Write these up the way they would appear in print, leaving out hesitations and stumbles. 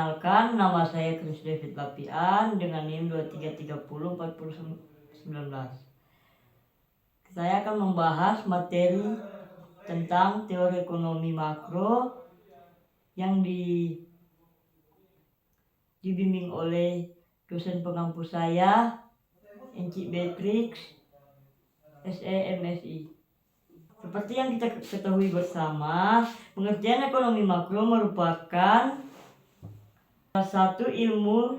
Perkenalkan, nama saya Chris David Lapian dengan NIM 23304019. Saya akan membahas materi tentang teori ekonomi makro yang dibimbing oleh dosen pengampu saya, Encik Beatrix, SE MSI. Seperti yang kita ketahui bersama, pengertian ekonomi makro merupakan salah satu ilmu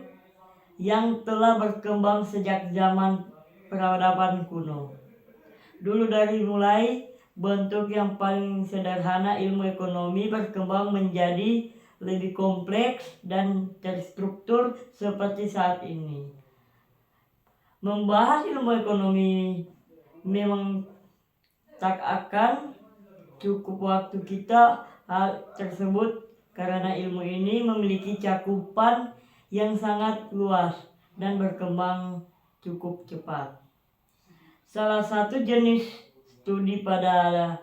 yang telah berkembang sejak zaman peradaban kuno. Dulu dari mulai bentuk yang paling sederhana, ilmu ekonomi berkembang menjadi lebih kompleks dan terstruktur seperti saat ini. Membahas ilmu ekonomi memang tak akan cukup waktu kita hal tersebut karena ilmu ini memiliki cakupan yang sangat luas dan berkembang cukup cepat. Salah satu jenis studi pada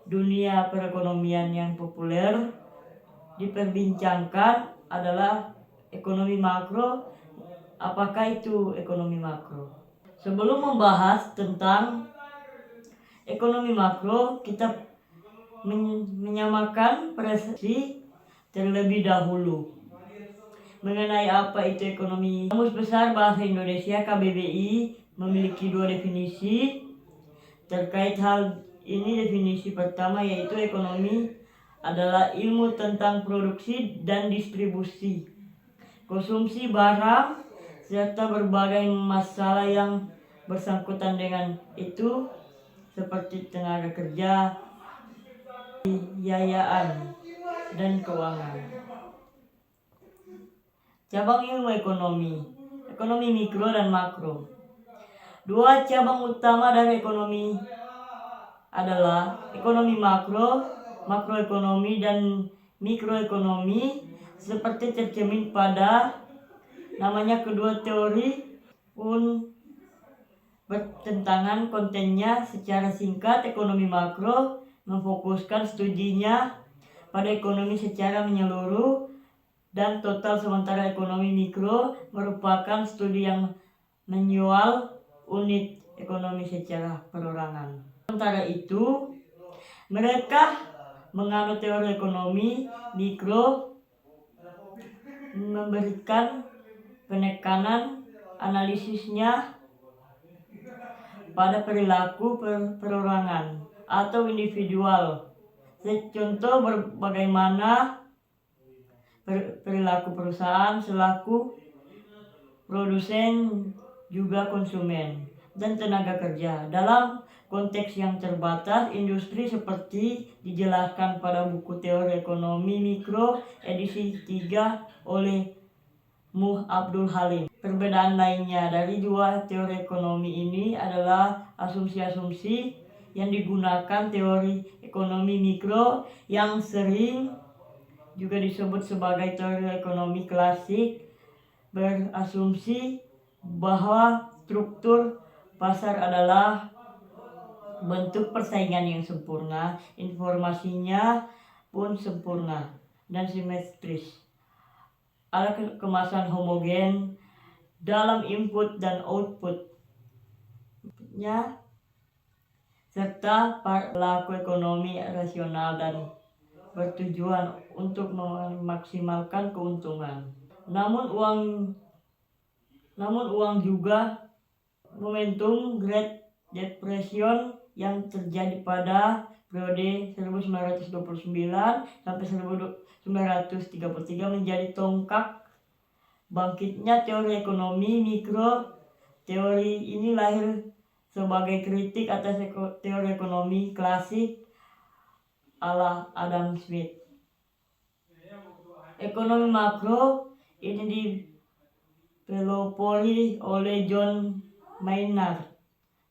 dunia perekonomian yang populer diperbincangkan adalah ekonomi makro. Apakah itu ekonomi makro? Sebelum membahas tentang ekonomi makro, kita menyamakan persepsi terlebih dahulu mengenai apa itu ekonomi. Kamus Besar Bahasa Indonesia KBBI memiliki dua definisi terkait hal ini. Definisi pertama yaitu ekonomi adalah ilmu tentang produksi dan distribusi, konsumsi barang, serta berbagai masalah yang bersangkutan dengan itu seperti tenaga kerja, biayaan, dan keuangan. Cabang ilmu ekonomi, ekonomi mikro dan makro. Dua cabang utama dari ekonomi adalah ekonomi makro, makroekonomi, dan mikroekonomi seperti tercermin pada namanya. Kedua teori pun bertentangan kontennya. Secara singkat, ekonomi makro memfokuskan studinya pada ekonomi secara menyeluruh dan total, sementara ekonomi mikro merupakan studi yang menyoal unit ekonomi secara perorangan. Sementara itu, mereka menganut teori ekonomi mikro memberikan penekanan analisisnya pada perilaku perorangan atau individual. Contoh bagaimana perilaku perusahaan selaku produsen juga konsumen dan tenaga kerja. Dalam konteks yang terbatas industri seperti dijelaskan pada buku Teori Ekonomi Mikro edisi 3 oleh Muh Abdul Halim. Perbedaan lainnya dari dua teori ekonomi ini adalah asumsi-asumsi yang digunakan. Teori ekonomi mikro yang sering juga disebut sebagai teori ekonomi klasik berasumsi bahwa struktur pasar adalah bentuk persaingan yang sempurna, informasinya pun sempurna dan simetris. Ada kemasan homogen dalam input dan outputnya, serta perilaku ekonomi rasional dan bertujuan untuk memaksimalkan keuntungan. Namun uang juga momentum Great Depression yang terjadi pada periode 1929 sampai 1933 menjadi tonggak bangkitnya teori ekonomi mikro. Teori ini lahir sebagai kritik atas teori ekonomi klasik ala Adam Smith. Ekonomi makro ini dipelopori oleh John Maynard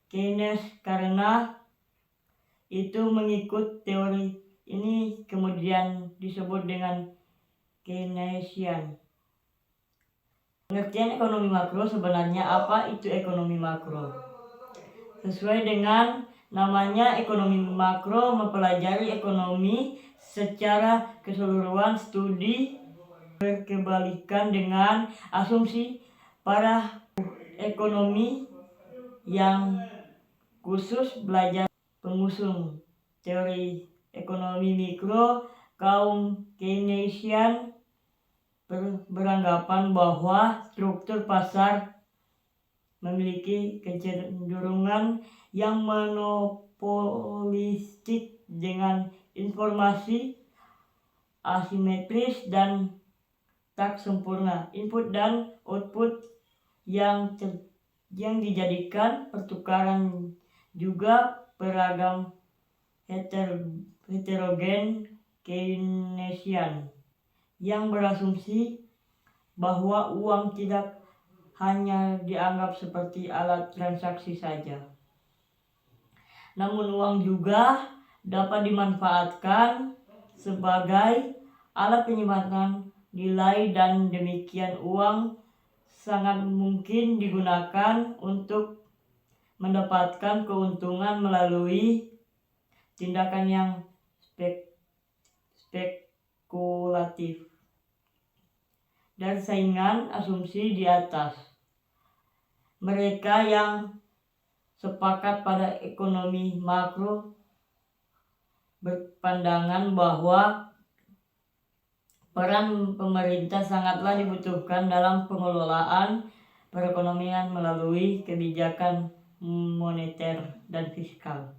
Keynes. Karena itu mengikut teori ini kemudian disebut dengan Keynesian. Pengertian ekonomi makro sebenarnya apa itu ekonomi makro? Sesuai dengan namanya, ekonomi makro mempelajari ekonomi secara keseluruhan. Studi berkebalikan dengan asumsi para ekonomi yang khusus belajar pengusung teori ekonomi mikro. Kaum Keynesian beranggapan bahwa struktur pasar memiliki kecenderungan yang monopolistik dengan informasi asimetris dan tak sempurna, input dan output yang dijadikan pertukaran juga beragam heterogen. Keynesian yang berasumsi bahwa uang tidak hanya dianggap seperti alat transaksi saja, namun uang juga dapat dimanfaatkan sebagai alat penyimpanan nilai, dan demikian uang sangat mungkin digunakan untuk mendapatkan keuntungan melalui tindakan yang spekulatif. Dan saingan asumsi di atas, mereka yang sepakat pada ekonomi makro berpandangan bahwa peran pemerintah sangatlah dibutuhkan dalam pengelolaan perekonomian melalui kebijakan moneter dan fiskal.